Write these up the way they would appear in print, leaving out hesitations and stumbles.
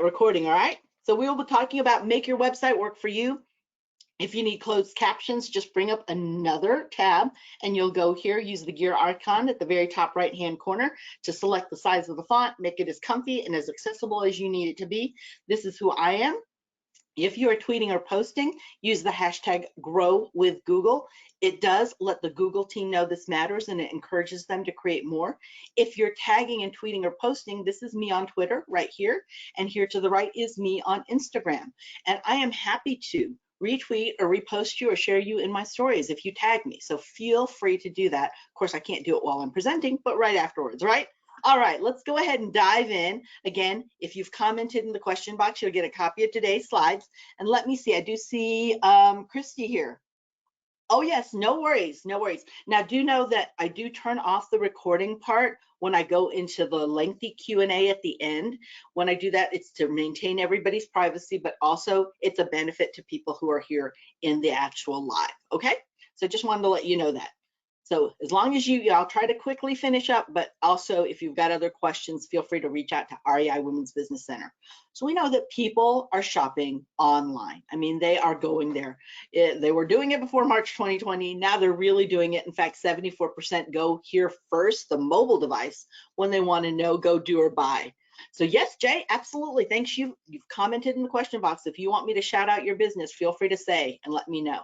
Recording, all right? So we will be talking about make your website work for you. If you need closed captions, just bring up another tab and you'll go here, use the gear icon at the very top right-hand corner to select the size of the font, make it as comfy and as accessible as you need it to be. This is who I am. If you are tweeting or posting, use the hashtag #GrowWithGoogle. It does let the Google team know this matters and it encourages them to create more. If you're tagging and tweeting or posting, this is me on Twitter right here, and here to the right is me on Instagram. And I am happy to retweet or repost you or share you in my stories if you tag me. So feel free to do that. Of course, I can't do it while I'm presenting, but right afterwards, right? All right, let's go ahead and dive in. Again, if you've commented in the question box, you'll get a copy of today's slides. And let me see, I do see Christy here. Oh yes, no worries, no worries. Now do know that I do turn off the recording part when I go into the lengthy Q&A at the end. When I do that, it's to maintain everybody's privacy, but also it's a benefit to people who are here in the actual live, okay? So just wanted to let you know that. So as long as I'll try to quickly finish up, but also if you've got other questions, feel free to reach out to REI Women's Business Center. So we know that people are shopping online. I mean, they are going there. They were doing it before March 2020. Now they're really doing it. In fact, 74% go here first, the mobile device, when they want to know, go, do, or buy. So yes, Jay, absolutely. Thanks. You've commented in the question box. If you want me to shout out your business, feel free to say and let me know.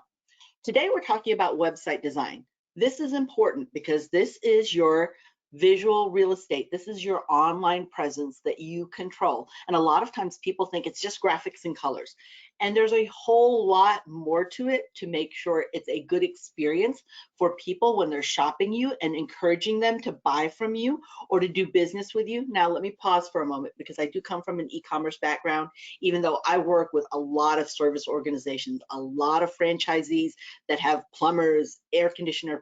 Today, we're talking about website design. This is important because this is your visual real estate. This is your online presence that you control. And a lot of times people think it's just graphics and colors. And there's a whole lot more to it to make sure it's a good experience for people when they're shopping you and encouraging them to buy from you or to do business with you. Now, let me pause for a moment because I do come from an e-commerce background, even though I work with a lot of service organizations, a lot of franchisees that have plumbers, air conditioning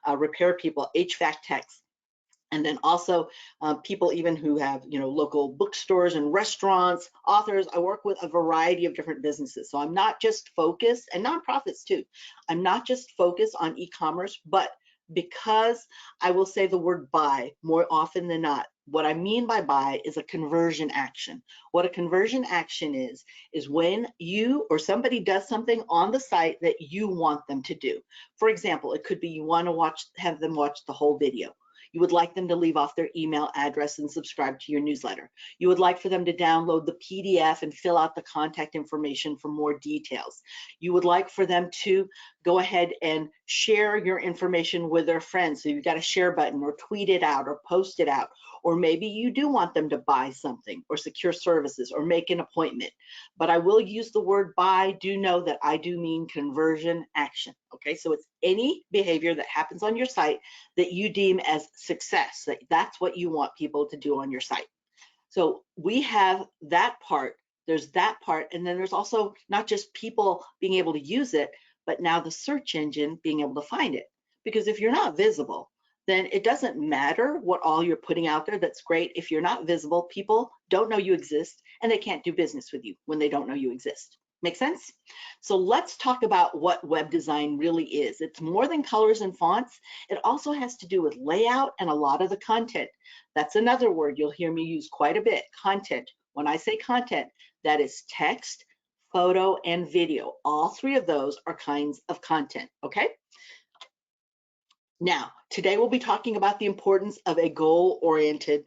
repair people, HVAC techs. And then also people even who have, local bookstores and restaurants, authors. I work with a variety of different businesses. So I'm not just focused, and nonprofits too. I'm not just focused on e-commerce, but because I will say the word buy more often than not, what I mean by buy is a conversion action. What a conversion action is when you or somebody does something on the site that you want them to do. For example, it could be you want to have them watch the whole video. You would like them to leave off their email address and subscribe to your newsletter. You would like for them to download the PDF and fill out the contact information for more details. You would like for them to go ahead and share your information with their friends. So you've got a share button or tweet it out or post it out. Or maybe you do want them to buy something or secure services or make an appointment. But I will use the word buy. Do know that I do mean conversion action. Okay, so it's any behavior that happens on your site that you deem as success. That's what you want people to do on your site. So we have that part. There's that part. And then there's also not just people being able to use it, but now the search engine being able to find it. Because if you're not visible, then it doesn't matter what all you're putting out there. That's great. If you're not visible, people don't know you exist and they can't do business with you when they don't know you exist. Make sense? So let's talk about what web design really is. It's more than colors and fonts. It also has to do with layout and a lot of the content. That's another word you'll hear me use quite a bit, content. When I say content, that is text, photo, and video. All three of those are kinds of content, okay? Now, today we'll be talking about the importance of a goal-oriented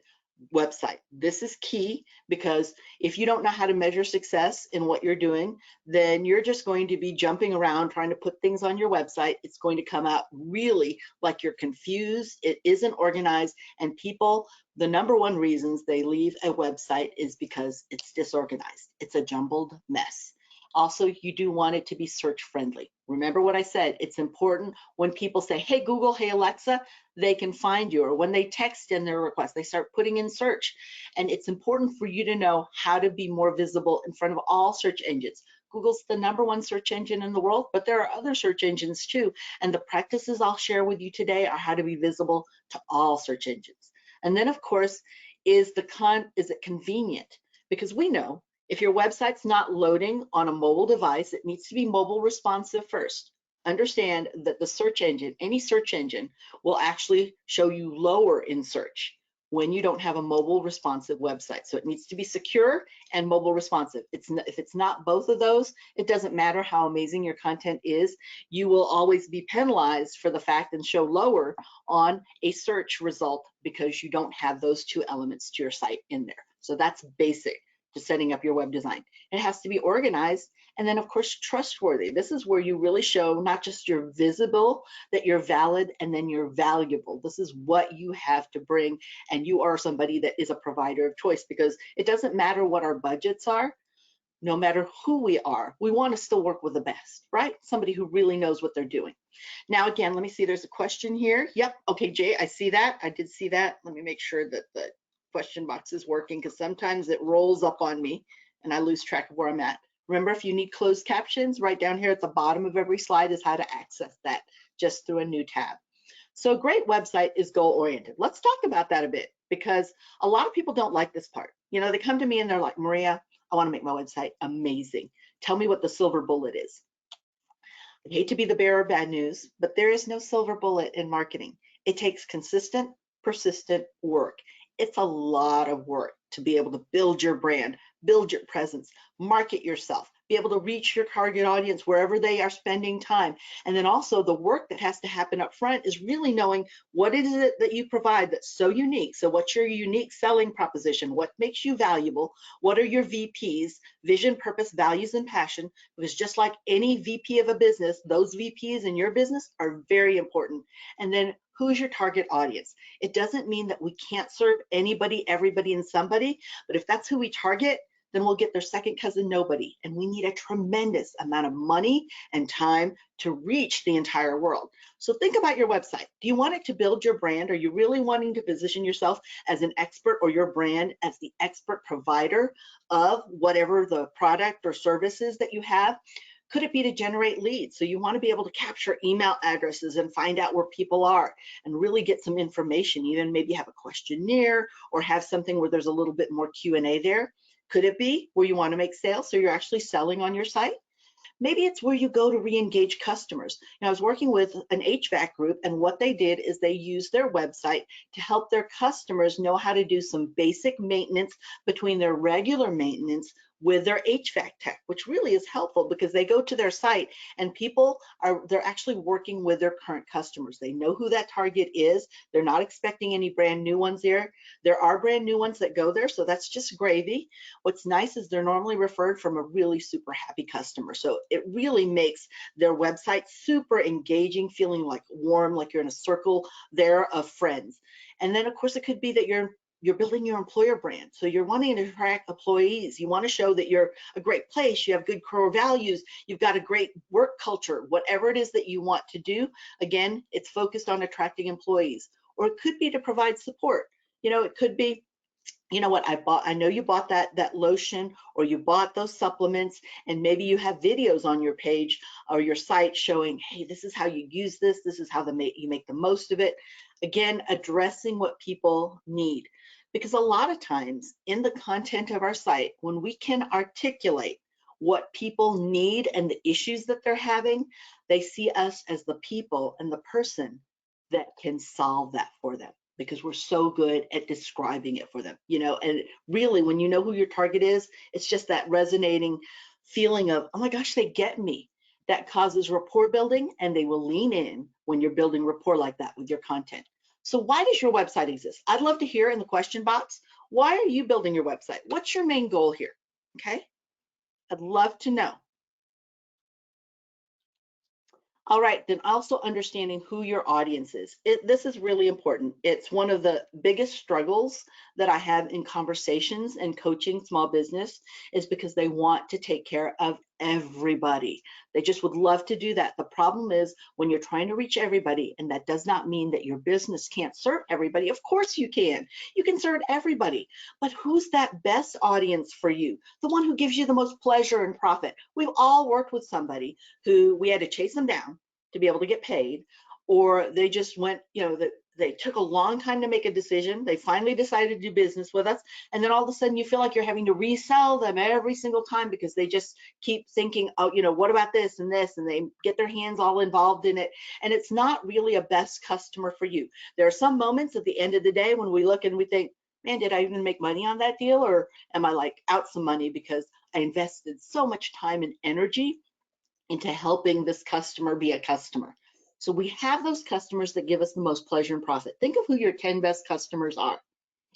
website. This is key because if you don't know how to measure success in what you're doing, then you're just going to be jumping around trying to put things on your website. It's going to come out really like you're confused, it isn't organized, and people, the number one reasons they leave a website is because it's disorganized. It's a jumbled mess. Also, you do want it to be search friendly. Remember what I said, it's important when people say, hey Google, hey Alexa, they can find you. Or when they text in their request, they start putting in search. And it's important for you to know how to be more visible in front of all search engines. Google's the #1 search engine in the world, but there are other search engines too. And the practices I'll share with you today are how to be visible to all search engines. And then of course, is it convenient? Because we know if your website's not loading on a mobile device, it needs to be mobile responsive first. Understand that the search engine, any search engine, will actually show you lower in search when you don't have a mobile responsive website. So it needs to be secure and mobile responsive. If it's not both of those, it doesn't matter how amazing your content is. You will always be penalized for the fact and show lower on a search result because you don't have those two elements to your site in there. So that's basic to setting up your web design. It has to be organized, and then of course trustworthy. This is where you really show not just you're visible, that you're valid, and then you're valuable. This is what you have to bring, and you are somebody that is a provider of choice, because it doesn't matter what our budgets are. No matter who we are, we want to still work with the best, right? Somebody who really knows what they're doing. Now, again, let me see, there's a question here. Yep, okay, Jay, I see that. I did see that. Let me make sure that the question box is working, because sometimes it rolls up on me and I lose track of where I'm at. Remember, if you need closed captions, right down here at the bottom of every slide is how to access that just through a new tab. So a great website is goal-oriented. Let's talk about that a bit, because a lot of people don't like this part. You know, they come to me and they're like, Maria, I want to make my website amazing. Tell me what the silver bullet is. I hate to be the bearer of bad news, but there is no silver bullet in marketing. It takes consistent, persistent work. It's a lot of work to be able to build your brand, build your presence, market yourself, be able to reach your target audience wherever they are spending time. And then also the work that has to happen up front is really knowing what is it that you provide that's so unique. So what's your unique selling proposition? What makes you valuable? What are your VPs? Vision, purpose, values, and passion. Because just like any VP of a business, those VPs in your business are very important. And then who's your target audience? It doesn't mean that we can't serve anybody, everybody, and somebody, but if that's who we target, then we'll get their second cousin nobody. And we need a tremendous amount of money and time to reach the entire world. So think about your website. Do you want it to build your brand? Are you really wanting to position yourself as an expert, or your brand as the expert provider of whatever the product or services that you have? Could it be to generate leads? So you want to be able to capture email addresses and find out where people are and really get some information, even maybe have a questionnaire or have something where there's a little bit more Q&A there. Could it be where you want to make sales, so you're actually selling on your site? Maybe it's where you go to re-engage customers. I was working with an HVAC group, and what they did is they used their website to help their customers know how to do some basic maintenance between their regular maintenance with their HVAC tech, which really is helpful because they go to their site and they're actually working with their current customers. They know who that target is. They're not expecting any brand new ones there. There are brand new ones that go there, so that's just gravy. What's nice is they're normally referred from a really super happy customer. So it really makes their website super engaging, feeling like warm, like you're in a circle there of friends. And then of course it could be that you're building your employer brand. So you're wanting to attract employees. You want to show that you're a great place, you have good core values, you've got a great work culture, whatever it is that you want to do. Again, it's focused on attracting employees. Or it could be to provide support. It could be, you know what, I know you bought that lotion, or you bought those supplements, and maybe you have videos on your page or your site showing, hey, this is how you use this is how you make the most of it. Again, addressing what people need. Because a lot of times in the content of our site, when we can articulate what people need and the issues that they're having, they see us as the people and the person that can solve that for them, because we're so good at describing it for them. And really, when you know who your target is, it's just that resonating feeling of, oh my gosh, they get me. That causes rapport building, and they will lean in when you're building rapport like that with your content. So why does your website exist? I'd love to hear in the question box, why are you building your website? What's your main goal here? Okay, I'd love to know. All right, then also understanding who your audience is. This is really important. It's one of the biggest struggles that I have in conversations and coaching small business, is because they want to take care of everybody. They just would love to do that. The problem is when you're trying to reach everybody, and that does not mean that your business can't serve everybody. Of course you can. You can serve everybody. But who's that best audience for you? The one who gives you the most pleasure and profit. We've all worked with somebody who we had to chase them down to be able to get paid, or they just went, they took a long time to make a decision. They finally decided to do business with us. And then all of a sudden you feel like you're having to resell them every single time because they just keep thinking, oh, you know, what about this and this? And they get their hands all involved in it. And it's not really a best customer for you. There are some moments at the end of the day when we look and we think, man, did I even make money on that deal? Or am I like out some money because I invested so much time and energy into helping this customer be a customer? So we have those customers that give us the most pleasure and profit. Think of who your 10 best customers are.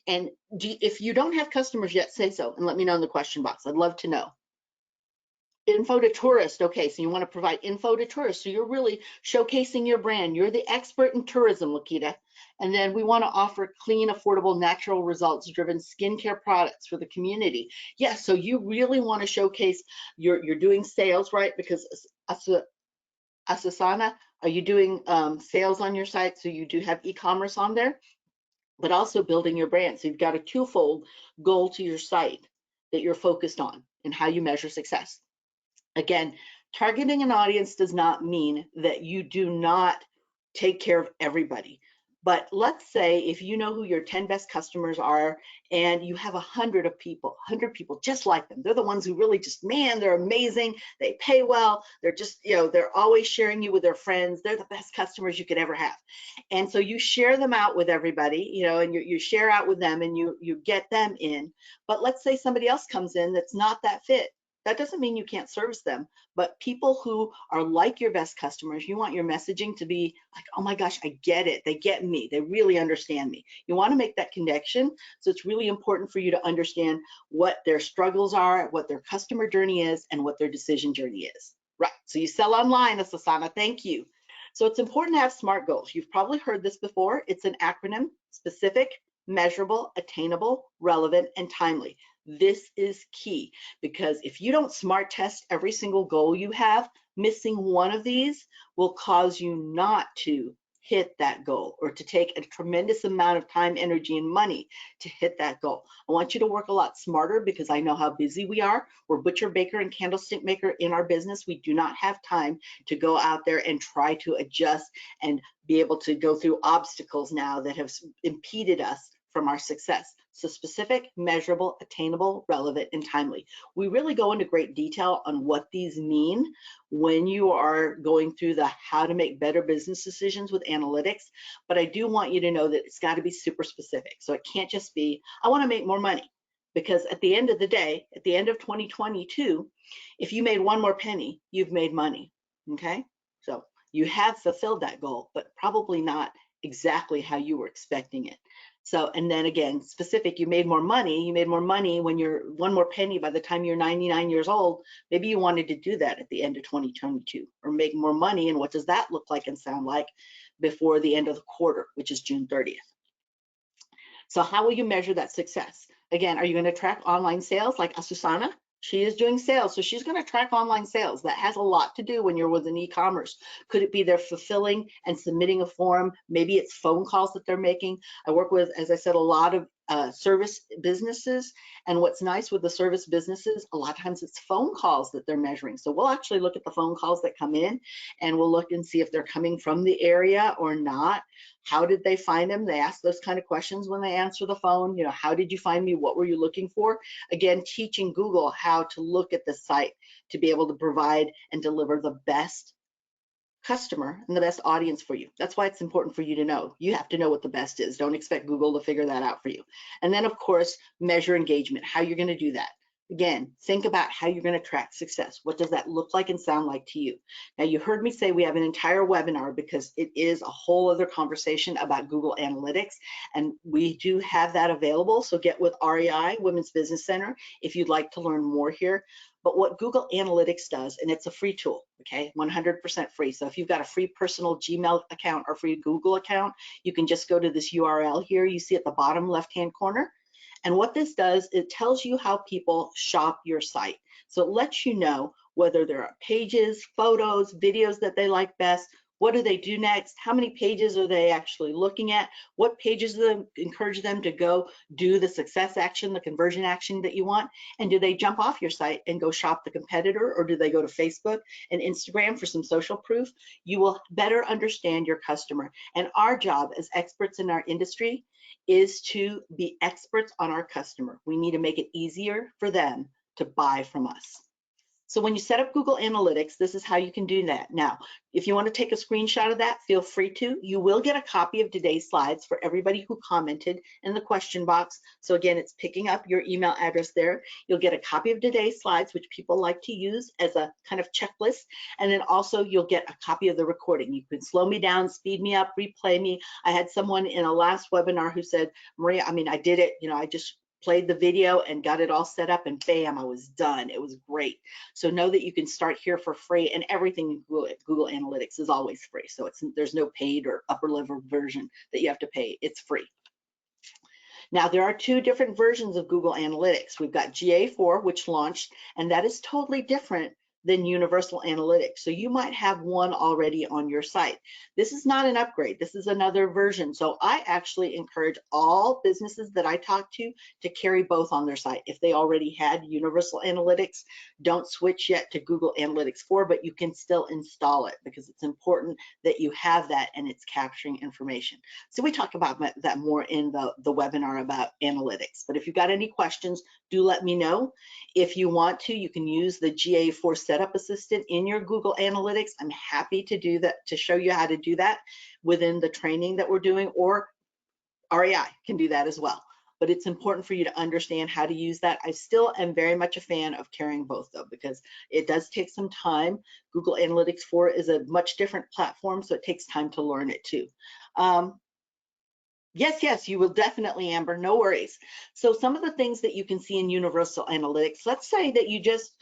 And if you don't have customers yet, say so and let me know in the question box. I'd love to know. Info to tourists. Okay, so you want to provide info to tourists. So you're really showcasing your brand. You're the expert in tourism, Lakita. And then we want to offer clean, affordable, natural results-driven skincare products for the community. Yes, so you really want to showcase you're doing sales, right? Because Asusana, are you doing sales on your site? So you do have e-commerce on there, but also building your brand. So you've got a twofold goal to your site that you're focused on and how you measure success. Again, targeting an audience does not mean that you do not take care of everybody. But let's say if you know who your 10 best customers are and you have 100 people just like them. They're the ones who really just, man, they're amazing. They pay well. They're just, you know, they're always sharing you with their friends. They're the best customers you could ever have. And so you share them out with everybody, you know, and you share out with them and you get them in. But let's say somebody else comes in that's not that fit. That doesn't mean you can't service them, but people who are like your best customers, you want your messaging to be like, oh my gosh, I get it. They get me. They really understand me. You want to make that connection. So it's really important for you to understand what their struggles are, what their customer journey is, and what their decision journey is. Right. So you sell online, Asasana. Thank you. So it's important to have SMART goals. You've probably heard this before. It's an acronym: specific, measurable, attainable, relevant, and timely. This is key because if you don't SMART test every single goal you have, missing one of these will cause you not to hit that goal or to take a tremendous amount of time, energy, and money to hit that goal. I want you to work a lot smarter because I know how busy we are. We're butcher, baker, and candlestick maker in our business. We do not have time to go out there and try to adjust and be able to go through obstacles now that have impeded us from our success. So specific, measurable, attainable, relevant, and timely. We really go into great detail on what these mean when you are going through the how to make better business decisions with analytics. But I do want you to know that it's got to be super specific. So it can't just be, I want to make more money. Because at the end of the day, at the end of 2022, if you made one more penny, you've made money. Okay? So you have fulfilled that goal, but probably not exactly how you were expecting it. So, and then again, specific, you made more money when you're one more penny by the time you're 99 years old. Maybe you wanted to do that at the end of 2022 or make more money. And what does that look like and sound like before the end of the quarter, which is June 30th? So how will you measure that success? Again, are you going to track online sales like Asusana? She is doing sales, so she's going to track online sales. That has a lot to do when you're with an e-commerce. Could it be they're fulfilling and submitting a form? Maybe it's phone calls that they're making. I work with, as I said, a lot of service businesses, and what's nice with the service businesses, a lot of times it's phone calls that they're measuring. So we'll actually look at the phone calls that come in, and we'll look and see if they're coming from the area or not. How did they find them? They ask those kind of questions when they answer the phone. You know, how did you find me? What were you looking for? Again, teaching Google how to look at the site to be able to provide and deliver the best customer and the best audience for you. That's why it's important for you to know. You have to know what the best is. Don't expect Google to figure that out for you. And then, of course, measure engagement, how you're going to do that. Again, think about how you're going to track success. What does that look like and sound like to you? Now, you heard me say we have an entire webinar because it is a whole other conversation about Google Analytics, and we do have that available. So get with REI, Women's Business Center, if you'd like to learn more here. But what Google Analytics does, and it's a free tool, okay, 100% free. So if you've got a free personal Gmail account or free Google account, you can just go to this URL here you see at the bottom left-hand corner. And what this does, it tells you how people shop your site. So it lets you know whether there are pages, photos, videos that they like best, What do they do next? How many pages are they actually looking at? What pages do they encourage them to go do the success action, the conversion action that you want? And do they jump off your site and go shop the competitor, or do they go to Facebook and Instagram for some social proof? You will better understand your customer. And our job as experts in our industry is to be experts on our customer. We need to make it easier for them to buy from us. So when you set up Google Analytics, this is how you can do that. Now, if you want to take a screenshot of that, feel free to. You will get a copy of today's slides for everybody who commented in the question box. So again, it's picking up your email address there. You'll get a copy of today's slides, which people like to use as a kind of checklist. And then also you'll get a copy of the recording. You can slow me down, speed me up, replay me. I had someone in a last webinar who said, Maria, I did it. I just played the video and got it all set up, and bam, I was done. It was great. So know that you can start here for free, and everything in Google Analytics is always free. So there's no paid or upper level version that you have to pay. It's free. Now, there are two different versions of Google Analytics. We've got GA4, which launched, and that is totally different than Universal Analytics. So you might have one already on your site. This is not an upgrade. This is another version. So I actually encourage all businesses that I talk to carry both on their site. If they already had Universal Analytics, don't switch yet to Google Analytics 4, but you can still install it because it's important that you have that and it's capturing information. So we talk about that more in the webinar about analytics. But if you've got any questions, do let me know. If you want to, you can use the GA4 Setup Assistant in your Google Analytics. I'm happy to do that, to show you how to do that within the training that we're doing, or REI can do that as well. But it's important for you to understand how to use that. I still am very much a fan of carrying both though, because it does take some time. Google Analytics 4 is a much different platform, so it takes time to learn it too. Yes, you will definitely, Amber, no worries. So some of the things that you can see in Universal Analytics, let's say that you just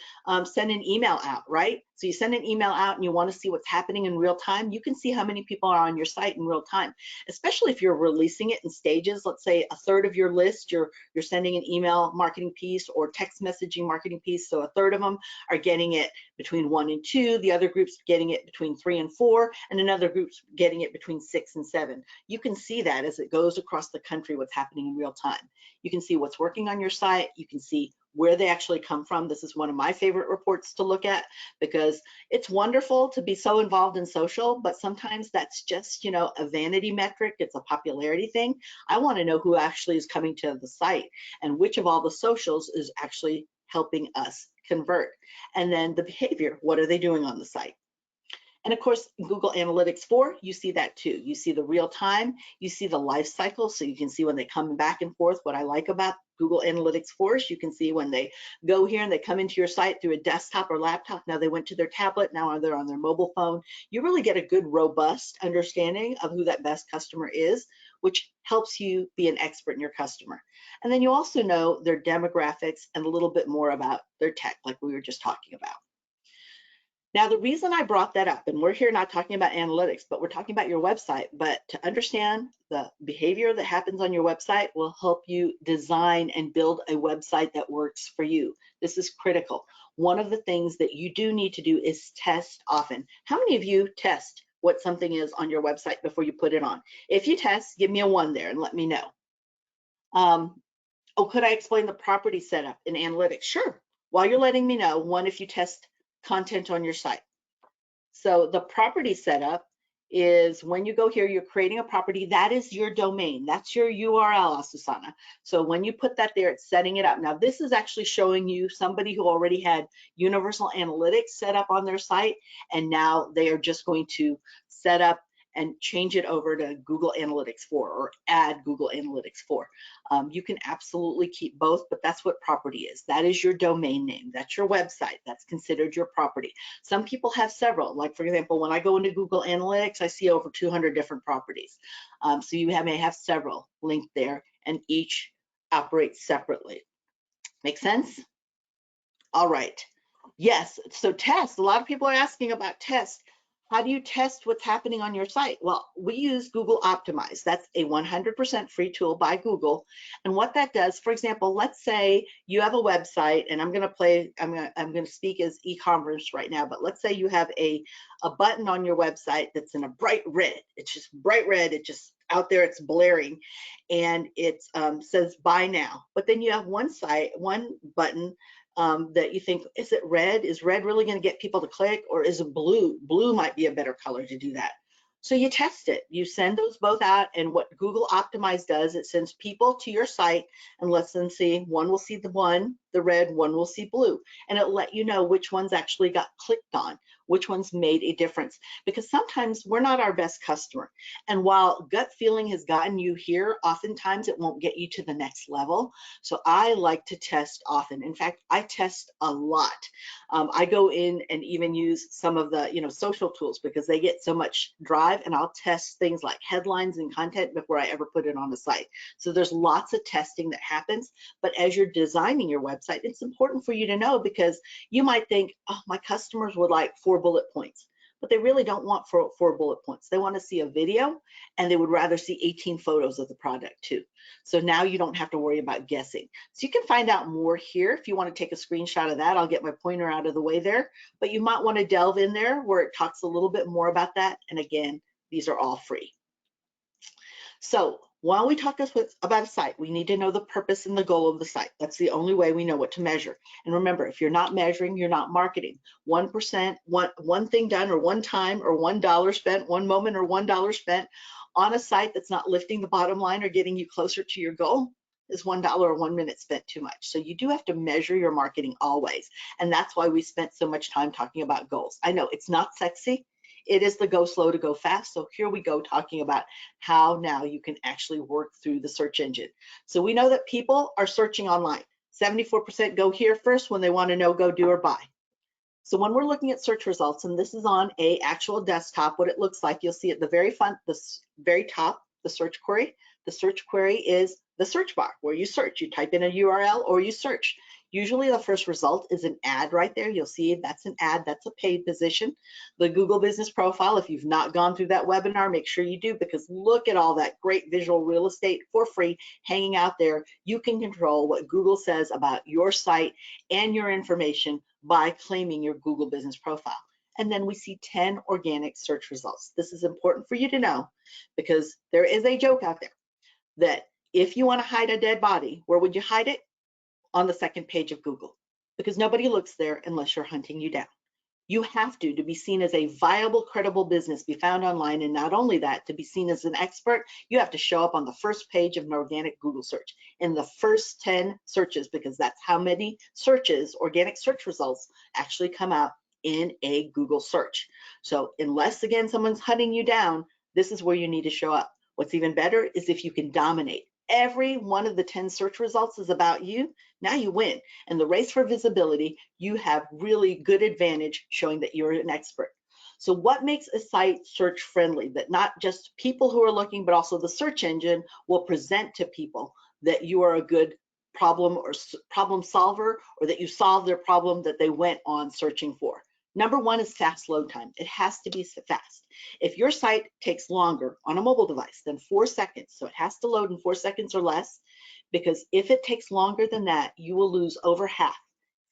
send an email out, right? So you send an email out and you want to see what's happening in real time. You can see how many people are on your site in real time, especially if you're releasing it in stages. Let's say a third of your list, you're sending an email marketing piece or text messaging marketing piece. So a third of them are getting it between 1 and 2, the other group's getting it between 3 and 4, and another group's getting it between 6 and 7. You can see that as it goes across the country, what's happening in real time. You can see what's working on your site. You can see where they actually come from. This is one of my favorite reports to look at, because it's wonderful to be so involved in social, but sometimes that's just, a vanity metric. It's a popularity thing. I want to know who actually is coming to the site and which of all the socials is actually helping us convert. And then the behavior, what are they doing on the site? And of course, Google Analytics 4, you see that too. You see the real time, you see the life cycle, so you can see when they come back and forth. What I like about Google Analytics 4 is you can see when they go here and they come into your site through a desktop or laptop. Now they went to their tablet, now they're on their mobile phone. You really get a good, robust understanding of who that best customer is, which helps you be an expert in your customer. And then you also know their demographics and a little bit more about their tech, like we were just talking about. Now, the reason I brought that up, and we're here not talking about analytics, but we're talking about your website, but to understand the behavior that happens on your website will help you design and build a website that works for you. This is critical. One of the things that you do need to do is test often. How many of you test what something is on your website before you put it on? If you test, give me a 1 there and let me know. Could I explain the property setup in analytics? Sure. While you're letting me know, 1, if you test content on your site. So the property setup is when you go here, you're creating a property. That is your domain. That's your URL, Asusana. So when you put that there, it's setting it up. Now, this is actually showing you somebody who already had Universal Analytics set up on their site, and now they are just going to set up and change it over to Google Analytics 4 or add Google Analytics 4. You can absolutely keep both, but that's what property is. That is your domain name. That's your website. That's considered your property. Some people have several. Like, for example, when I go into Google Analytics, I see over 200 different properties. So you may have several linked there, and each operates separately. Make sense? All right. Yes, so test. A lot of people are asking about test. How do you test what's happening on your site? Well, we use Google Optimize. That's a 100% free tool by Google. And what that does, for example, let's say you have a website, and I'm going to speak as e-commerce right now, but let's say you have a button on your website that's in a bright red. It's just bright red. It just out there, it's blaring, and it says buy now. But then you have one button that you think, is it red? Is red really going to get people to click, or is it blue? Blue might be a better color to do that. So you test it. You send those both out, and what Google Optimize does, it sends people to your site and lets them see, one will see the red, one will see blue, and it'll let you know which ones actually got clicked on, which ones made a difference, because sometimes we're not our best customer. And while gut feeling has gotten you here, oftentimes it won't get you to the next level. So I like to test often. In fact, I test a lot. I go in and even use some of the social tools because they get so much drive, and I'll test things like headlines and content before I ever put it on the site. So there's lots of testing that happens. But as you're designing your website, it's important for you to know, because you might think, oh, my customers would like 4 bullet points. But they really don't want four bullet points. They want to see a video, and they would rather see 18 photos of the product too. So now you don't have to worry about guessing. So you can find out more here. If you want to take a screenshot of that, I'll get my pointer out of the way there. But you might want to delve in there where it talks a little bit more about that. And again, these are all free. So while we talk about a site, we need to know the purpose and the goal of the site. That's the only way we know what to measure. And remember, if you're not measuring, you're not marketing. 1%, one thing done, or one time, or $1 spent, one moment, or $1 spent on a site that's not lifting the bottom line or getting you closer to your goal is $1 or 1 minute spent too much. So you do have to measure your marketing always. And that's why we spent so much time talking about goals. I know it's not sexy. It is the go slow to go fast. So here we go, talking about how now you can actually work through the search engine. So we know that people are searching online. 74% go here first when they want to know, go, do, or buy. So when we're looking at search results, and this is on a actual desktop, what it looks like, you'll see at the very front, the very top, the search query. The search query is the search bar where you search. You type in a URL or you search. Usually the first result is an ad right there. You'll see that's an ad, that's a paid position. The Google Business Profile, if you've not gone through that webinar, make sure you do, because look at all that great visual real estate for free hanging out there. You can control what Google says about your site and your information by claiming your Google Business Profile. And then we see 10 organic search results. This is important for you to know, because there is a joke out there that if you want to hide a dead body, where would you hide it? On the second page of Google, because nobody looks there unless you're hunting you down. You have to be seen as a viable, credible business, be found online. And not only that, to be seen as an expert, you have to show up on the first page of an organic Google search in the first 10 searches, because that's how many searches, organic search results, actually come out in a Google search. So unless, again, someone's hunting you down, this is where you need to show up. What's even better is if you can dominate. Every one of the 10 search results is about you. Now you win. And the race for visibility, you have really good advantage showing that you're an expert. So what makes a site search friendly? That not just people who are looking, but also the search engine will present to people that you are a good problem solver, or that you solved their problem that they went on searching for. Number one is fast load time. It has to be fast. If your site takes longer on a mobile device than 4 seconds, so it has to load in 4 seconds or less, because if it takes longer than that, you will lose over half,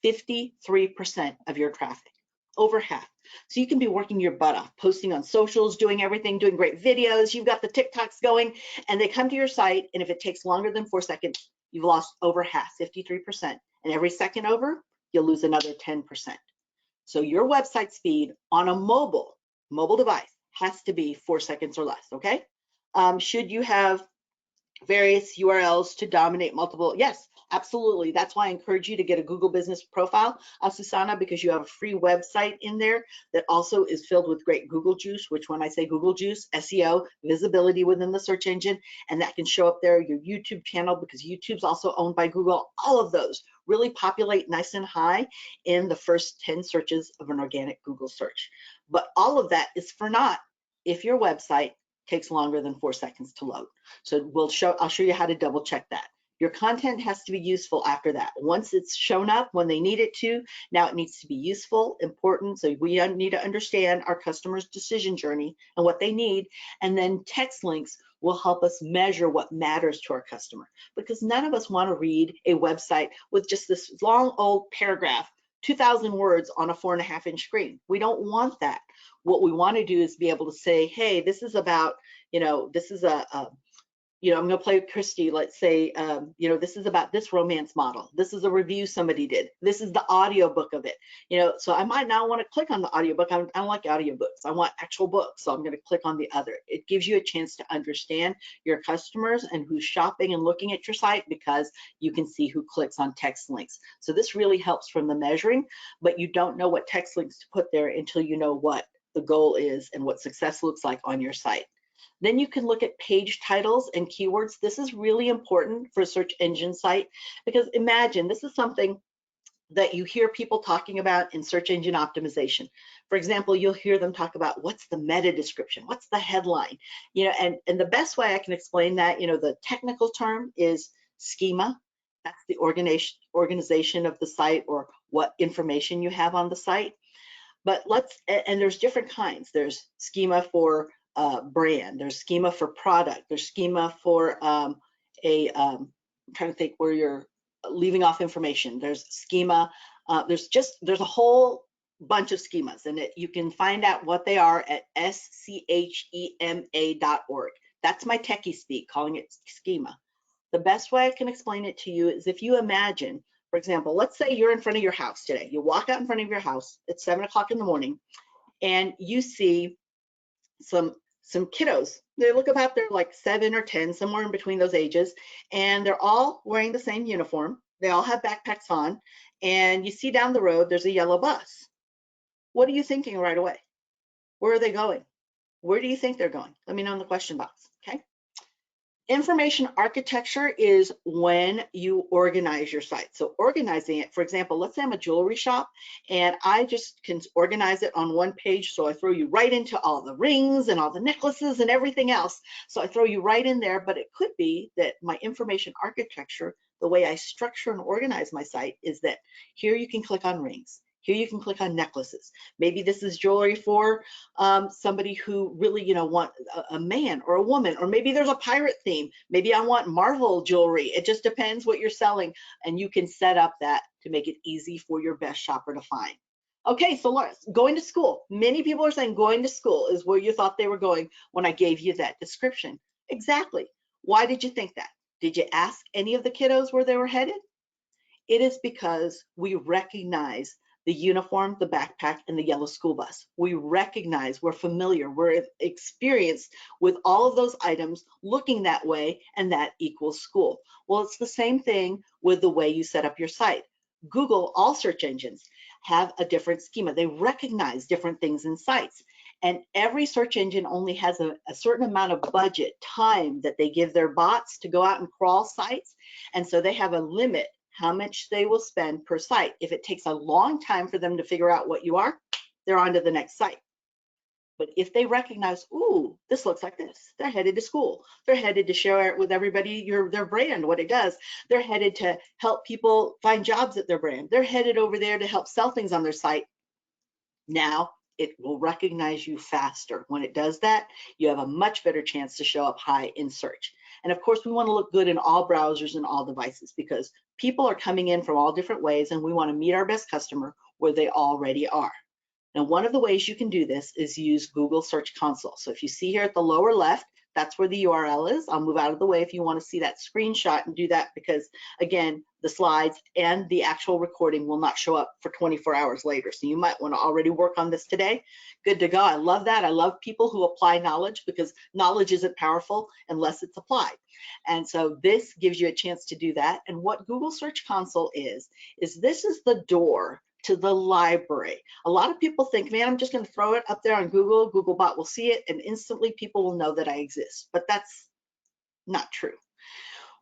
53% of your traffic, over half. So you can be working your butt off, posting on socials, doing everything, doing great videos, you've got the TikToks going, and they come to your site, and if it takes longer than 4 seconds, you've lost over half, 53%. And every second over, you'll lose another 10%. So your website speed on a mobile device has to be 4 seconds or less, okay? Should you have various URLs to dominate multiple? Yes, absolutely. That's why I encourage you to get a Google Business Profile, Susana, because you have a free website in there that also is filled with great Google juice, which when I say Google juice, SEO, visibility within the search engine, and that can show up there, your YouTube channel, because YouTube's also owned by Google. All of those really populate nice and high in the first 10 searches of an organic Google search. But all of that is for naught if your website takes longer than 4 seconds to load. So I'll show you how to double check that. Your content has to be useful after that. Once it's shown up when they need it to, now it needs to be useful, important. So we need to understand our customer's decision journey and what they need. And then text links will help us measure what matters to our customer, because none of us want to read a website with just this long old paragraph, 2,000 words on a 4.5-inch screen. We don't want that. What we want to do is be able to say, hey, this is about, this is I'm going to play with Christy. Let's say, this is about this romance model. This is a review somebody did. This is the audio book of it. So I might not want to click on the audiobook. I don't like audiobooks. I want actual books. So I'm going to click on the other. It gives you a chance to understand your customers and who's shopping and looking at your site, because you can see who clicks on text links. So this really helps from the measuring, but you don't know what text links to put there until you know what the goal is and what success looks like on your site. Then you can look at page titles and keywords. This is really important for a search engine site, because imagine this is something that you hear people talking about in search engine optimization. For example, you'll hear them talk about what's the meta description, what's the headline, and the best way I can explain that, the technical term is schema. That's the organization of the site, or what information you have on the site. But and there's different kinds. There's schema for brand, there's schema for product, there's schema for I'm trying to think where you're leaving off information. There's schema, there's a whole bunch of schemas, and you can find out what they are at schema.org. That's my techie speak, calling it schema. The best way I can explain it to you is if you imagine, for example, let's say you're in front of your house today. You walk out in front of your house, it's 7 o'clock in the morning, and you see some kiddos. They look about, they're like 7 or 10, somewhere in between those ages, and they're all wearing the same uniform. They all have backpacks on, and you see down the road there's a yellow bus. What are you thinking right away? Where are they going? Where do you think they're going? Let me know in the question box, okay? Information architecture is when you organize your site. So organizing it, for example, let's say I'm a jewelry shop and I just can organize it on one page. So I throw you right into all the rings and all the necklaces and everything else. So I throw you right in there, but it could be that my information architecture, the way I structure and organize my site, is that here you can click on rings. Here you can click on necklaces. Maybe this is jewelry for somebody who really, want a man or a woman, or maybe there's a pirate theme. Maybe I want Marvel jewelry. It just depends what you're selling, and you can set up that to make it easy for your best shopper to find. Okay, so Lawrence, going to school. Many people are saying going to school is where you thought they were going when I gave you that description. Exactly. Why did you think that? Did you ask any of the kiddos where they were headed? It is because we recognize the uniform, the backpack, and the yellow school bus. We recognize, we're familiar, we're experienced with all of those items looking that way, and that equals school. Well, it's the same thing with the way you set up your site. Google, all search engines have a different schema. They recognize different things in sites. And every search engine only has a certain amount of budget, time that they give their bots to go out and crawl sites. And so they have a limit how much they will spend per site. If it takes a long time for them to figure out what you are, they're on to the next site. But if they recognize, ooh, this looks like this, they're headed to school. They're headed to share with everybody their brand, what it does. They're headed to help people find jobs at their brand. They're headed over there to help sell things on their site. Now it will recognize you faster. When it does that, you have a much better chance to show up high in search. And of course, we want to look good in all browsers and all devices, because people are coming in from all different ways, and we want to meet our best customer where they already are. Now, one of the ways you can do this is use Google Search Console. So if you see here at the lower left, that's where the URL is. I'll move out of the way if you want to see that screenshot and do that, because again, the slides and the actual recording will not show up for 24 hours later. So you might want to already work on this today. Good to go. I love that. I love people who apply knowledge, because knowledge isn't powerful unless it's applied. And so this gives you a chance to do that. And what Google Search Console is this is the door to the library. A lot of people think, man, I'm just going to throw it up there on Google. Googlebot will see it, and instantly people will know that I exist. But that's not true.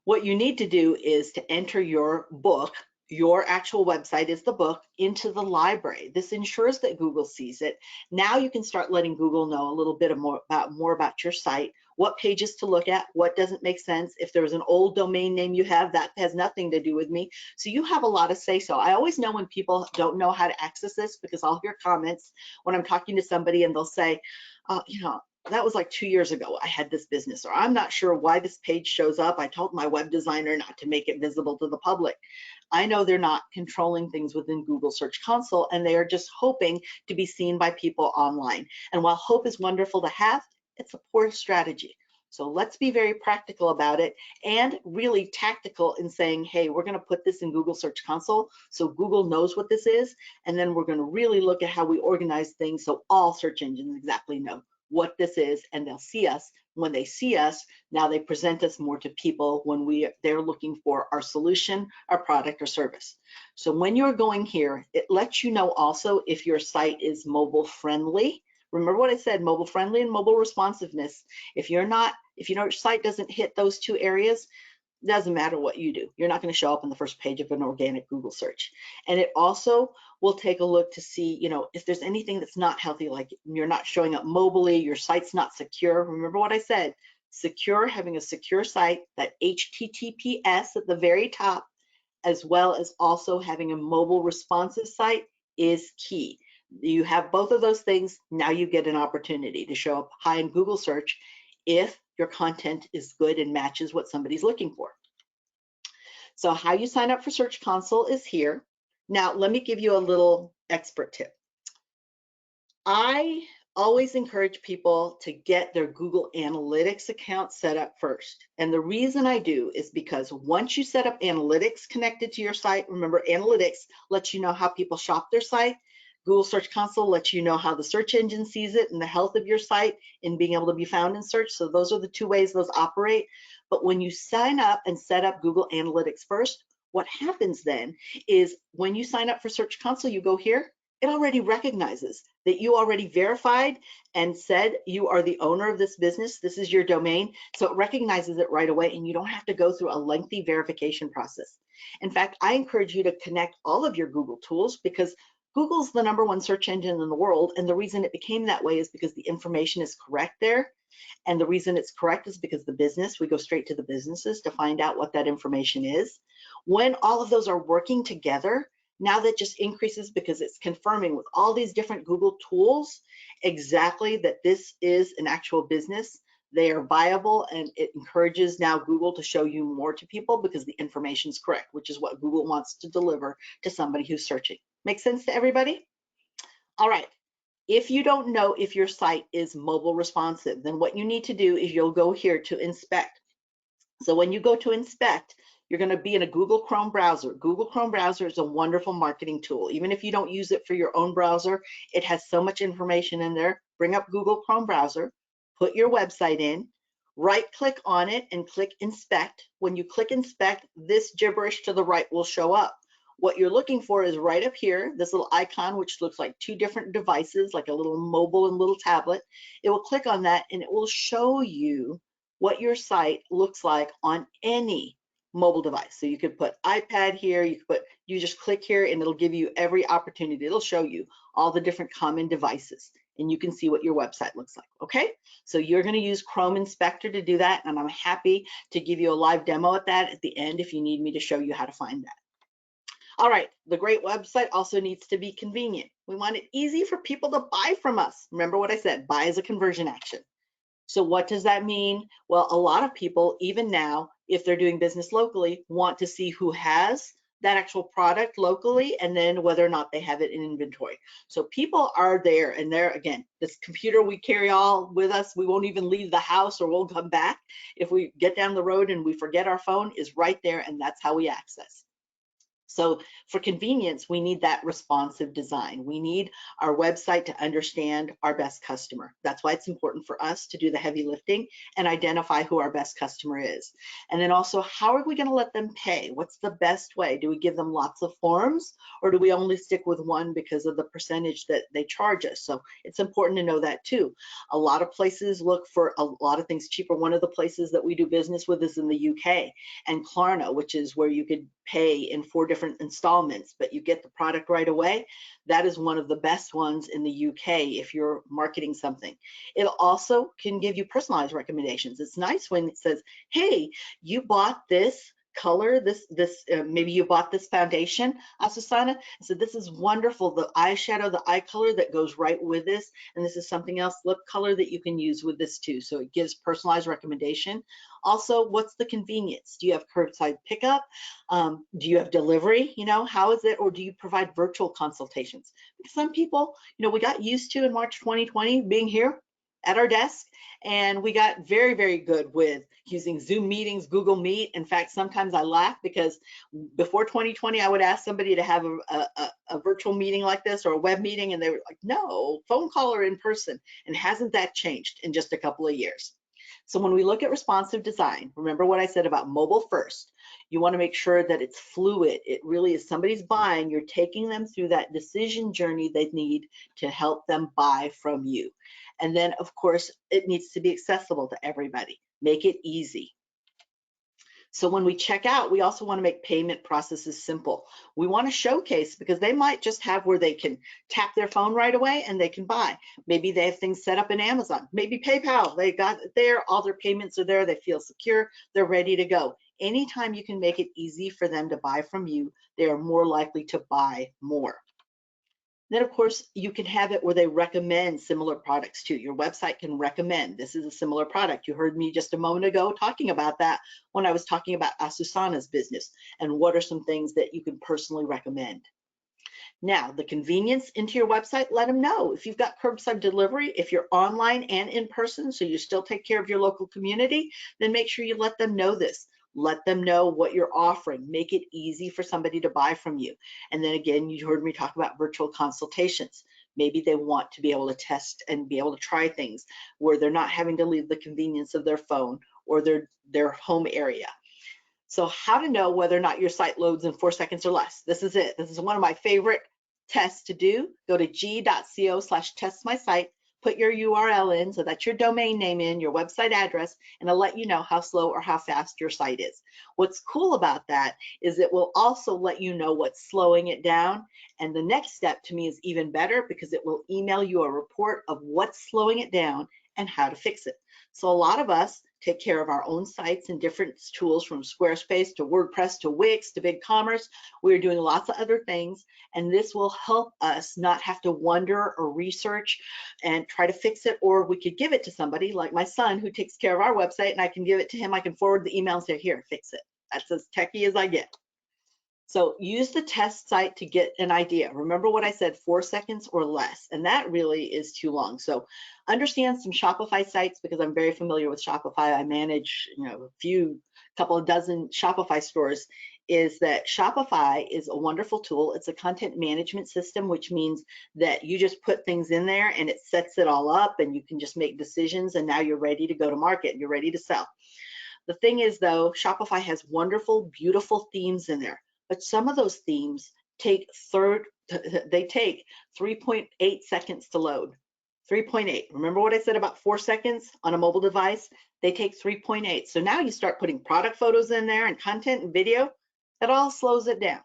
What you need to do is to enter your book. Your actual website is the book into the library. This ensures that Google sees it. Now you can start letting Google know a little bit more about your site, what pages to look at, what doesn't make sense. If there's an old domain name you have, that has nothing to do with me. So you have a lot of say-so. I always know when people don't know how to access this, because I'll hear comments when I'm talking to somebody and they'll say, you know, that was like 2 years ago I had this business, or I'm not sure why this page shows up. I told my web designer not to make it visible to the public. I know they're not controlling things within Google Search Console, and they are just hoping to be seen by people online. And while hope is wonderful to have, it's a poor strategy. So let's be very practical about it and really tactical in saying, hey, we're going to put this in Google Search Console so Google knows what this is. And then we're going to really look at how we organize things so all search engines exactly know what this is, and they'll see us. When they see us, now they present us more to people when they're looking for our solution, our product, or service. So when you're going here, it lets you know also if your site is mobile friendly. Remember what I said, mobile friendly and mobile responsiveness. If you know your site doesn't hit those two areas, doesn't matter what you do, you're not going to show up on the first page of an organic Google search. And it also will take a look to see, you know, if there's anything that's not healthy, like you're not showing up mobilely, your site's not secure. Remember what I said, secure, having a secure site, that HTTPS at the very top, as well as also having a mobile responsive site is key. You have both of those things, now you get an opportunity to show up high in Google search if your content is good and matches what somebody's looking for. So how you sign up for Search Console is here. Now, let me give you a little expert tip. I always encourage people to get their Google Analytics account set up first. And the reason I do is because once you set up analytics connected to your site, remember analytics lets you know how people shop their site. Google Search Console lets you know how the search engine sees it and the health of your site and being able to be found in search. So those are the two ways those operate. But when you sign up and set up Google Analytics first, what happens then is when you sign up for Search Console, you go here, it already recognizes that you already verified and said you are the owner of this business. This is your domain. So it recognizes it right away and you don't have to go through a lengthy verification process. In fact, I encourage you to connect all of your Google tools because Google's the #1 search engine in the world, and the reason it became that way is because the information is correct there. And the reason it's correct is because we go straight to the businesses to find out what that information is. When all of those are working together, now that just increases because it's confirming with all these different Google tools exactly that this is an actual business. They are viable, and it encourages now Google to show you more to people because the information is correct, which is what Google wants to deliver to somebody who's searching. Make sense to everybody? All right. If you don't know if your site is mobile responsive, then what you need to do is you'll go here to inspect. So when you go to inspect, you're going to be in a Google Chrome browser. Google Chrome browser is a wonderful marketing tool. Even if you don't use it for your own browser, it has so much information in there. Bring up Google Chrome browser, put your website in, right-click on it and click inspect. When you click inspect, this gibberish to the right will show up. What you're looking for is right up here, this little icon, which looks like two different devices, like a little mobile and little tablet. It will click on that and it will show you what your site looks like on any mobile device. So you could put iPad here, you just click here and it'll give you every opportunity. It'll show you all the different common devices and you can see what your website looks like, okay? So you're gonna use Chrome Inspector to do that, and I'm happy to give you a live demo at that at the end if you need me to show you how to find that. All right, the great website also needs to be convenient. We want it easy for people to buy from us. Remember what I said, buy is a conversion action. So what does that mean? Well, a lot of people, even now, if they're doing business locally, want to see who has that actual product locally and then whether or not they have it in inventory. So people are there, and there again, this computer we carry all with us, we won't even leave the house or we'll come back. If we get down the road and we forget our phone, is right there, and that's how we access. So for convenience, we need that responsive design. We need our website to understand our best customer. That's why it's important for us to do the heavy lifting and identify who our best customer is. And then also, how are we going to let them pay? What's the best way? Do we give them lots of forms, or do we only stick with one because of the percentage that they charge us? So it's important to know that too. A lot of places look for a lot of things cheaper. One of the places that we do business with is in the UK, and Klarna, which is where you could pay in 4 different different installments, but you get the product right away. That is one of the best ones in the UK if you're marketing something. It also can give you personalized recommendations. It's nice when it says, hey, you bought this color, maybe you bought this foundation, Asusana, so this is wonderful, the eyeshadow, the eye color that goes right with this, and this is something else, lip color that you can use with this too. So it gives personalized recommendation. Also, what's the convenience? Do you have curbside pickup? Do you have delivery? You know, how is it? Or do you provide virtual consultations? Because some people, you know, we got used to in March 2020 being here at our desk, and we got very, very good with using Zoom meetings, Google Meet. In fact, sometimes I laugh because before 2020, I would ask somebody to have a virtual meeting like this or a web meeting, and they were like, no, phone call or in person. And hasn't that changed in just a couple of years? So when we look at responsive design, remember what I said about mobile first. You want to make sure that it's fluid. It really is somebody's buying. You're taking them through that decision journey they need to help them buy from you. And then, of course, it needs to be accessible to everybody. Make it easy. So when we check out, we also want to make payment processes simple. We want to showcase, because they might just have where they can tap their phone right away and they can buy. Maybe they have things set up in Amazon, maybe PayPal, they got it there, all their payments are there, they feel secure, they're ready to go. Anytime you can make it easy for them to buy from you, they are more likely to buy more. Then, of course, you can have it where they recommend similar products too. Your website can recommend, this is a similar product. You heard me just a moment ago talking about that when I was talking about Asusana's business and what are some things that you can personally recommend. Now, the convenience into your website, let them know. If you've got curbside delivery, if you're online and in person, so you still take care of your local community, then make sure you let them know this. Let them know what you're offering. Make it easy for somebody to buy from you. And then again, you heard me talk about virtual consultations. Maybe they want to be able to test and be able to try things where they're not having to leave the convenience of their phone or their home area. So how to know whether or not your site loads in 4 seconds or less. This is it. This is one of my favorite tests to do. Go to g.co/testmysite. Put your URL in, so that's your domain name in, your website address, and it'll let you know how slow or how fast your site is. What's cool about that is it will also let you know what's slowing it down. And the next step to me is even better, because it will email you a report of what's slowing it down and how to fix it. So a lot of us take care of our own sites and different tools, from Squarespace to WordPress to Wix to BigCommerce. We're doing lots of other things, and this will help us not have to wonder or research and try to fix it. Or we could give it to somebody like my son who takes care of our website, and I can give it to him. I can forward the email and say, here, fix it. That's as techie as I get. So use the test site to get an idea. Remember what I said, 4 seconds or less, and that really is too long. So understand some Shopify sites, because I'm very familiar with Shopify. I manage, couple of dozen Shopify stores. Is that Shopify is a wonderful tool. It's a content management system, which means that you just put things in there and it sets it all up, and you can just make decisions, and now you're ready to go to market. You're ready to sell. The thing is, though, Shopify has wonderful, beautiful themes in there. But some of those themes take 3.8 seconds to load. 3.8. Remember what I said about 4 seconds on a mobile device? They take 3.8. So now you start putting product photos in there and content and video, that all slows it down.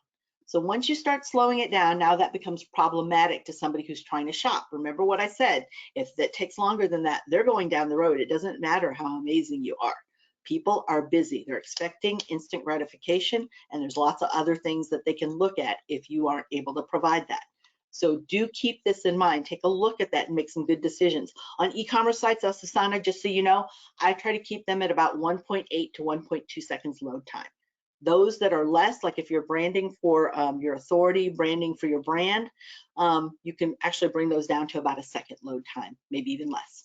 So once you start slowing it down, now that becomes problematic to somebody who's trying to shop. Remember what I said, if that takes longer than that, they're going down the road. It doesn't matter how amazing you are. People are busy. They're expecting instant gratification, and there's lots of other things that they can look at if you aren't able to provide that. So do keep this in mind. Take a look at that and make some good decisions. On e-commerce sites, Asusana, just so you know, I try to keep them at about 1.8 to 1.2 seconds load time. Those that are less, like if you're branding for your authority, branding for your brand, you can actually bring those down to about a second load time, maybe even less.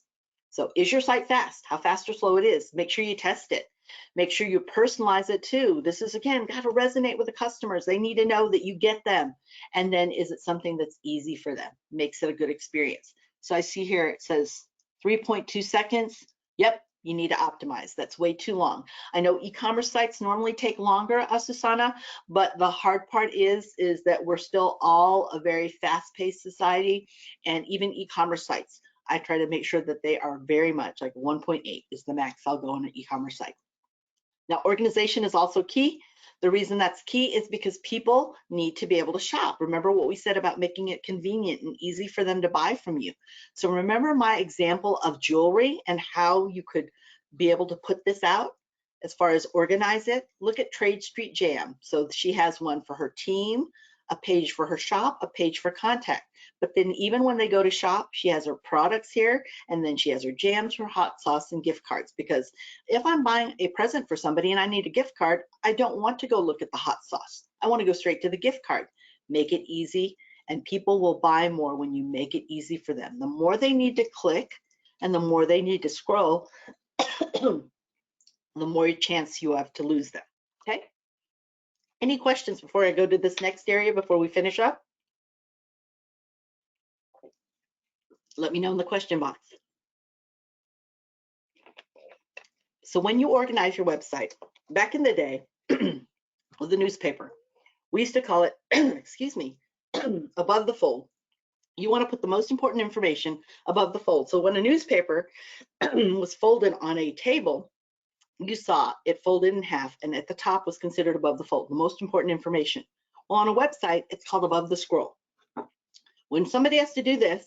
So is your site fast? How fast or slow it is? Make sure you test it. Make sure you personalize it too. This is, again, got to resonate with the customers. They need to know that you get them. And then is it something that's easy for them? Makes it a good experience. So I see here it says 3.2 seconds. Yep, you need to optimize. That's way too long. I know e-commerce sites normally take longer, Asusana, but the hard part is that we're still all a very fast-paced society, and even e-commerce sites, I try to make sure that they are very much like 1.8 is the max I'll go on an e-commerce site. Now, organization is also key. The reason that's key is because people need to be able to shop. Remember what we said about making it convenient and easy for them to buy from you. So remember my example of jewelry and how you could be able to put this out as far as organize it. Look at Trade Street Jam. So she has one for her team, a page for her shop, a page for contact. But then even when they go to shop, she has her products here, and then she has her jams, her hot sauce, and gift cards. Because if I'm buying a present for somebody and I need a gift card, I don't want to go look at the hot sauce. I want to go straight to the gift card. Make it easy, and people will buy more when you make it easy for them. The more they need to click and the more they need to scroll, the more chance you have to lose them. Okay? Any questions before I go to this next area before we finish up? Let me know in the question box. So when you organize your website, back in the day with the newspaper, we used to call it, excuse me, above the fold. You want to put the most important information above the fold. So when a newspaper was folded on a table, you saw it folded in half, and at the top was considered above the fold, the most important information. Well, on a website, it's called above the scroll. When somebody has to do this,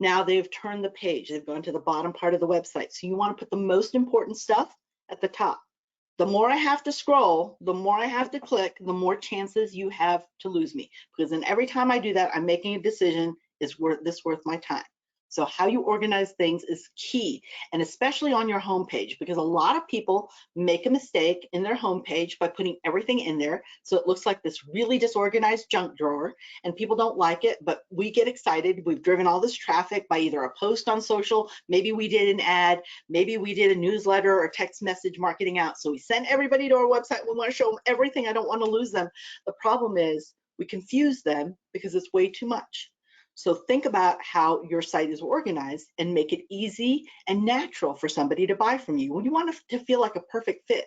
now they've turned the page. They've gone to the bottom part of the website. So you want to put the most important stuff at the top. The more I have to scroll, the more I have to click, the more chances you have to lose me. Because then every time I do that, I'm making a decision, is this worth my time? So how you organize things is key, and especially on your homepage, because a lot of people make a mistake in their homepage by putting everything in there. So it looks like this really disorganized junk drawer, and people don't like it, but we get excited. We've driven all this traffic by either a post on social, maybe we did an ad, maybe we did a newsletter or text message marketing out. So we send everybody to our website. We want to show them everything. I don't want to lose them. The problem is we confuse them because it's way too much. So think about how your site is organized and make it easy and natural for somebody to buy from you. When you want to feel like a perfect fit.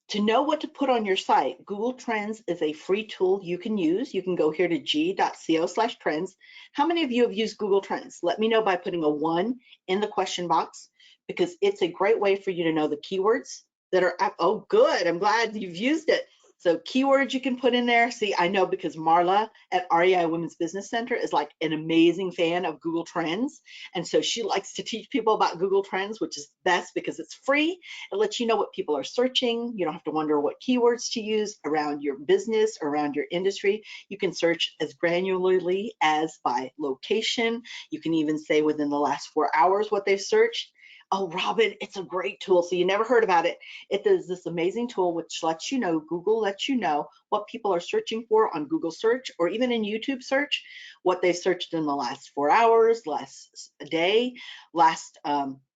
To know what to put on your site, Google Trends is a free tool you can use. You can go here to g.co/trends. How many of you have used Google Trends? Let me know by putting a 1 in the question box, because it's a great way for you to know the keywords that are up. Oh, good. I'm glad you've used it. So keywords you can put in there. See, I know because Marla at REI Women's Business Center is like an amazing fan of Google Trends. And so she likes to teach people about Google Trends, which is best because it's free. It lets you know what people are searching. You don't have to wonder what keywords to use around your business, around your industry. You can search as granularly as by location. You can even say within the last 4 hours what they've searched. Oh, Robin, it's a great tool. So you never heard about it. It is this amazing tool which lets you know, Google lets you know what people are searching for on Google search or even in YouTube search, what they searched in the last 4 hours, last day, last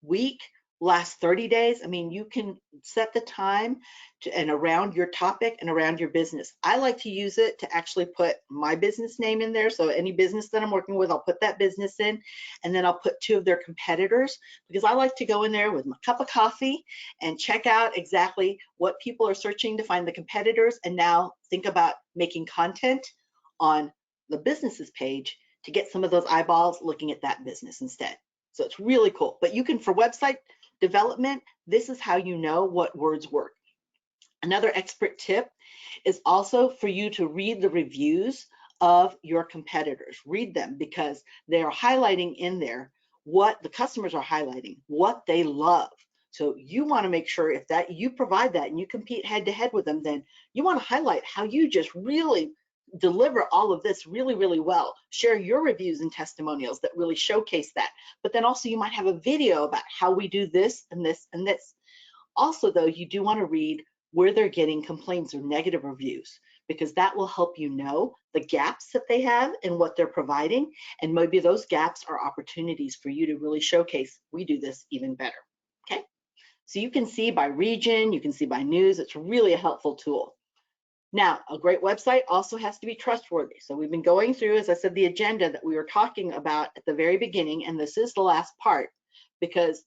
week, last 30 days. I mean, you can set the time and around your topic and around your business. I like to use it to actually put my business name in there. So any business that I'm working with, I'll put that business in, and then I'll put 2 of their competitors, because I like to go in there with my cup of coffee and check out exactly what people are searching to find the competitors, and now think about making content on the business's page to get some of those eyeballs looking at that business instead. So it's really cool. But you can, for website development, this is how you know what words work. Another expert tip is also for you to read the reviews of your competitors. Read them, because they are highlighting in there what the customers are highlighting, what they love. So you want to make sure if that you provide that and you compete head to head with them, then you want to highlight how you just really deliver all of this really, really well. Share your reviews and testimonials that really showcase that. But then also you might have a video about how we do this and this and this. Also, though, you do want to read where they're getting complaints or negative reviews, because that will help you know the gaps that they have and what they're providing. And maybe those gaps are opportunities for you to really showcase, we do this even better. Okay. So you can see by region, you can see by news. It's really a helpful tool. Now, a great website also has to be trustworthy. So we've been going through, as I said, the agenda that we were talking about at the very beginning, and this is the last part, because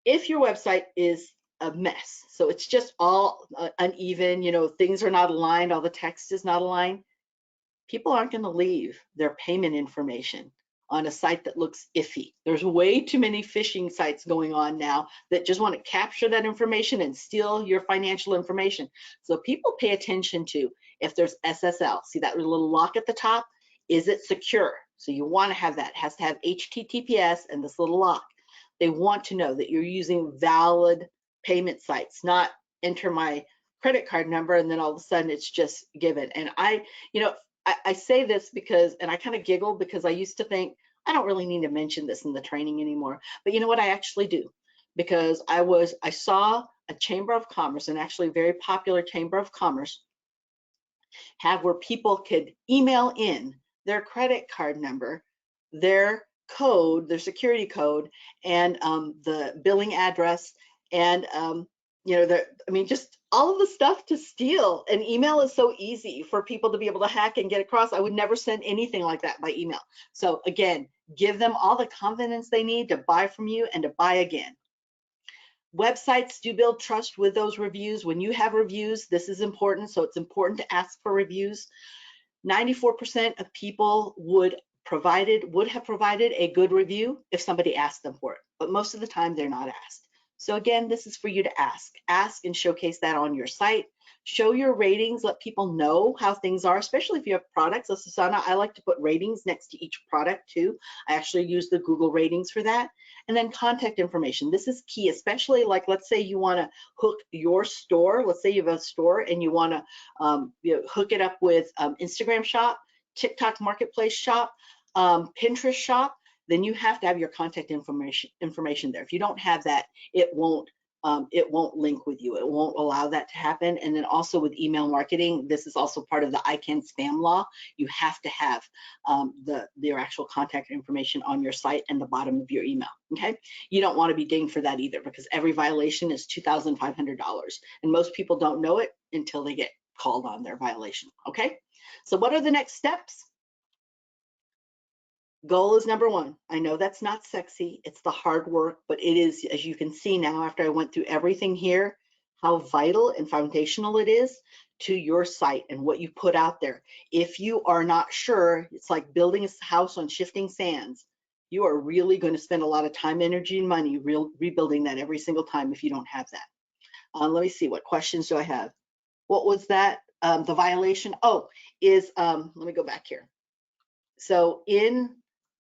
if your website is a mess, so it's just all uneven, you know, things are not aligned, all the text is not aligned, people aren't going to leave their payment information on a site that looks iffy. There's way too many phishing sites going on now that just want to capture that information and steal your financial information. So people pay attention to if there's SSL. See that little lock at the top? Is it secure? So you want to have that. It has to have HTTPS and this little lock. They want to know that you're using valid payment sites, not enter my credit card number and then all of a sudden it's just given. And I say this because, and I kind of giggle because I used to think, I don't really need to mention this in the training anymore. But you know what? I actually do, because I saw a chamber of commerce, an actually very popular chamber of commerce, have where people could email in their credit card number, their code, their security code, and the billing address, and just all of the stuff to steal. And email is so easy for people to be able to hack and get across. I would never send anything like that by email. So again, give them all the confidence they need to buy from you and to buy again. Websites do build trust with those reviews. When you have reviews, this is important. So it's important to ask for reviews. 94% of people would have provided a good review if somebody asked them for it, but most of the time they're not asked. So again, this is for you to ask and showcase that on your site. Show your ratings, let people know how things are, especially if you have products. So Susanna, I like to put ratings next to each product too. I actually use the Google ratings for that. And then contact information. This is key, especially like, let's say you want to hook your store. Let's say you have a store and you want to hook it up with Instagram shop, TikTok marketplace shop, Pinterest shop. Then you have to have your contact information there. If you don't have that, it won't link with you. It won't allow that to happen. And then also with email marketing, this is also part of the ICANN spam law. You have to have your actual contact information on your site and the bottom of your email. Okay, you don't want to be dinged for that either, because every violation is $2,500, and most people don't know it until they get called on their violation. Okay, so what are the next steps? Goal is number one. I know that's not sexy. It's the hard work, but it is, as you can see now, after I went through everything here, how vital and foundational it is to your site and what you put out there. If you are not sure, it's like building a house on shifting sands. You are really going to spend a lot of time, energy, and money rebuilding that every single time if you don't have that. Let me see, what questions do I have? What was that? The violation? Oh, let me go back here. So in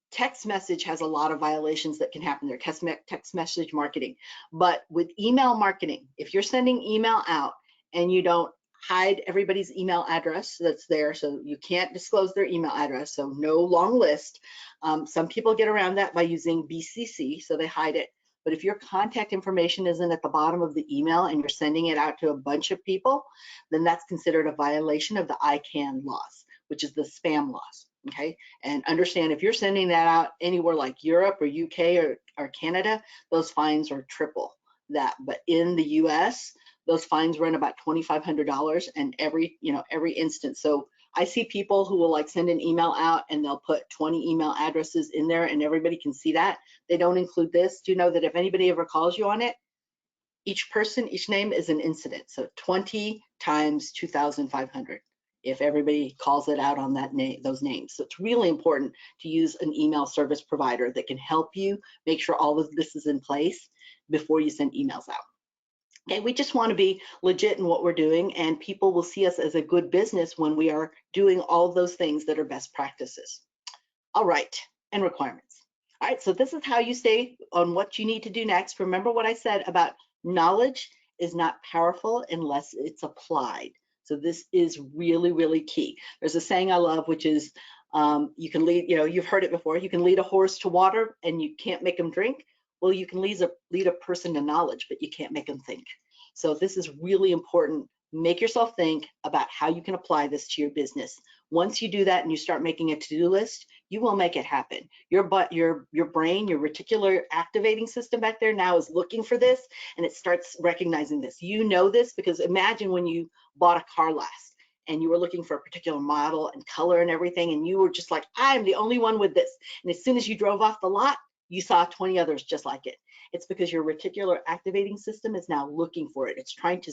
text message has a lot of violations that can happen there, text message marketing. But with email marketing, if you're sending email out and you don't hide everybody's email address that's there, so you can't disclose their email address, so no long list. Some people get around that by using BCC, so they hide it. But if your contact information isn't at the bottom of the email and you're sending it out to a bunch of people, then that's considered a violation of the ICANN laws, which is the spam laws. Okay, and understand if you're sending that out anywhere like Europe or UK or Canada, those fines are triple that. But in the US, those fines run about $2,500 and every instance. So I see people who will like send an email out and they'll put 20 email addresses in there and everybody can see that. They don't include this. Do you know that if anybody ever calls you on it, each name is an incident. So 20 times 2,500. If everybody calls it out on those names. So it's really important to use an email service provider that can help you make sure all of this is in place before you send emails out. Okay, we just want to be legit in what we're doing, and people will see us as a good business when we are doing all those things that are best practices. All right, and requirements. All right, so this is how you stay on what you need to do next. Remember what I said about knowledge is not powerful unless it's applied. So this is really, really key. There's a saying I love, which is you can lead, you've heard it before, you can lead a horse to water and you can't make them drink. Well, you can lead a person to knowledge, but you can't make them think. So this is really important. Make yourself think about how you can apply this to your business. Once you do that and you start making a to-do list, you will make it happen. Your brain, your reticular activating system back there now is looking for this, and it starts recognizing this. You know this because imagine when you bought a car last and you were looking for a particular model and color and everything, and you were just like, I'm the only one with this. And as soon as you drove off the lot, you saw 20 others just like it. It's because your reticular activating system is now looking for it. It's trying to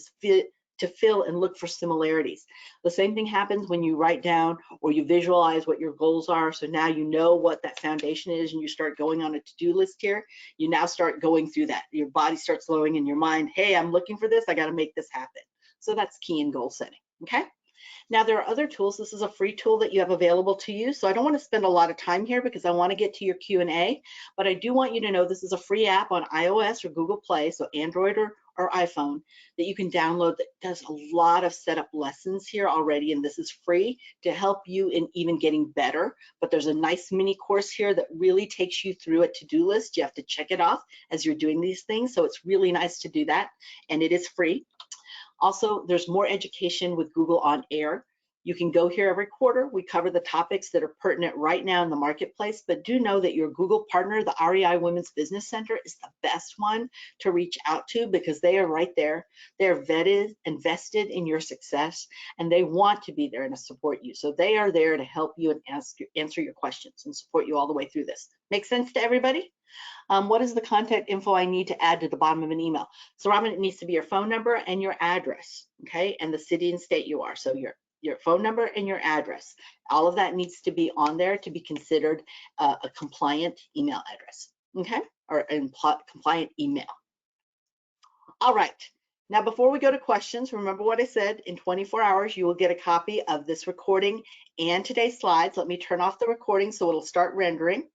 to fill and look for similarities. The same thing happens when you write down or you visualize what your goals are. So now you know what that foundation is and you start going on a to-do list here. You now start going through that. Your body starts flowing in your mind. Hey, I'm looking for this. I got to make this happen. So that's key in goal setting. Okay. Now there are other tools. This is a free tool that you have available to you. So I don't want to spend a lot of time here because I want to get to your Q&A, but I do want you to know this is a free app on iOS or Google Play, so Android or iPhone, that you can download that does a lot of setup lessons here already, and this is free to help you in even getting better. But there's a nice mini course here that really takes you through a to-do list. You have to check it off as you're doing these things, so it's really nice to do that, and it is free. Also, there's more education with Google On Air. You can go here every quarter. We cover the topics that are pertinent right now in the marketplace, but do know that your Google partner, the REI Women's Business Center, is the best one to reach out to because they are right there. They're vetted and vested in your success, and they want to be there and to support you. So they are there to help you and answer your questions and support you all the way through this. Make sense to everybody? What is the contact info I need to add to the bottom of an email? So Robin, it needs to be your phone number and your address, okay? And the city and state you are. So your phone number and your address. All of that needs to be on there to be considered a compliant email address, okay? Or a compliant email. All right. Now, before we go to questions, remember what I said, in 24 hours, you will get a copy of this recording and today's slides. Let me turn off the recording so it'll start rendering.